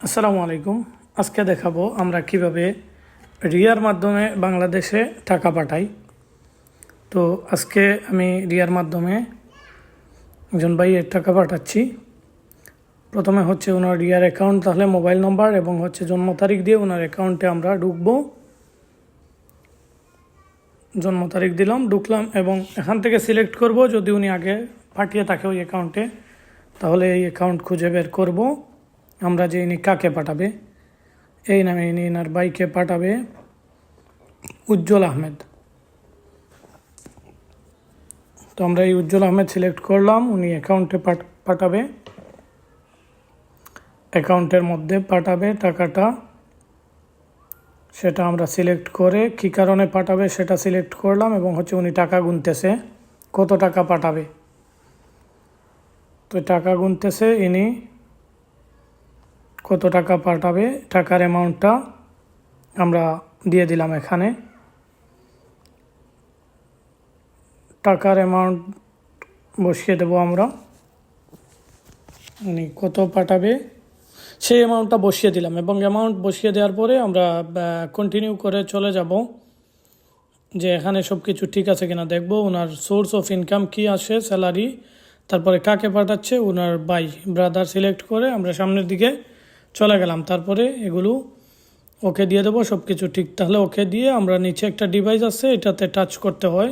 আসসালামু আলাইকুম। আজকে দেখাবো আমরা কিভাবে রিয়ার মাধ্যমে বাংলাদেশে টাকা পাঠাই। তো আজকে আমি রিয়ার মাধ্যমে একজন ভাইয়ের টাকা পাঠাচ্ছি। প্রথমে হচ্ছে ওনার রিয়ার অ্যাকাউন্ট, তাহলে মোবাইল নম্বর এবং হচ্ছে জন্ম তারিখ দিয়ে ওনার অ্যাকাউন্টে আমরা ঢুকবো। জন্ম তারিখ দিলাম, ঢুকলাম এবং এখান থেকে সিলেক্ট করব যদি উনি আগে পাঠিয়ে থাকে ওই অ্যাকাউন্টে, তাহলে এই অ্যাকাউন্ট খুঁজে বের করব আমরা যে ইনি কাকে পাঠাবে। এই নামে ইনি এনার বাইকে পাঠাবে উজ্জ্বল আহমেদ। তো আমরা এই উজ্জ্বল আহমেদ সিলেক্ট করলাম, উনি অ্যাকাউন্টে পাঠাবে, অ্যাকাউন্টের মধ্যে পাঠাবে টাকাটা, সেটা আমরা সিলেক্ট করে কী কারণে পাঠাবে সেটা সিলেক্ট করলাম এবং হচ্ছে উনি টাকা গুনতেছে কত টাকা পাঠাবে। তো টাকা গুনতেছে ইনি কত টাকা পাঠাবে, টাকার অ্যামাউন্টটা আমরা দিয়ে দিলাম এখানে। টাকার অ্যামাউন্ট বসিয়ে দেব আমরা, উনি কত পাঠাবে সেই অ্যামাউন্টটা বসিয়ে দিলাম এবং অ্যামাউন্ট বসিয়ে দেওয়ার পরে আমরা কন্টিনিউ করে চলে যাব যে এখানে সব কিছু ঠিক আছে কিনা দেখব। ওনার সোর্স অফ ইনকাম কি আসে, স্যালারি, তারপরে কাকে পাঠাচ্ছে, ওনার ব্রাদার সিলেক্ট করে আমরা সামনের দিকে চলে গেলাম। তারপরে এগুলো ওকে দিয়ে দেবো, সব কিছু ঠিক তাহলে ওকে দিয়ে আমরা নিচে একটা ডিভাইস আছে এটাতে টাচ করতে হয়,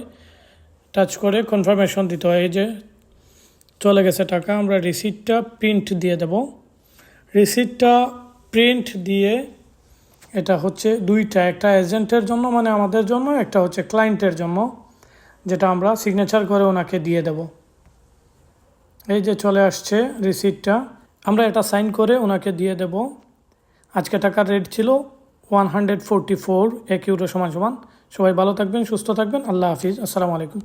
টাচ করে কনফার্মেশন দিতে হয়। এই যে চলে গেছে টাকা, আমরা রিসিপ্টটা প্রিন্ট দিয়ে দেব। রিসিপ্টটা প্রিন্ট দিয়ে এটা হচ্ছে দুইটা, একটা এজেন্টের জন্য মানে আমাদের জন্য, একটা হচ্ছে ক্লায়েন্টের জন্য, যেটা আমরা সিগনেচার করে ওনাকে দিয়ে দেব। এই যে চলে আসছে রিসিপ্টটা, আমরা এটা সাইন করে ওনাকে দিয়ে দেব। আজকে টাকার রেট ছিল 144 €। সবাই ভালো থাকবেন, সুস্থ থাকবেন। আল্লাহ হাফিজ, আসসালামু আলাইকুম।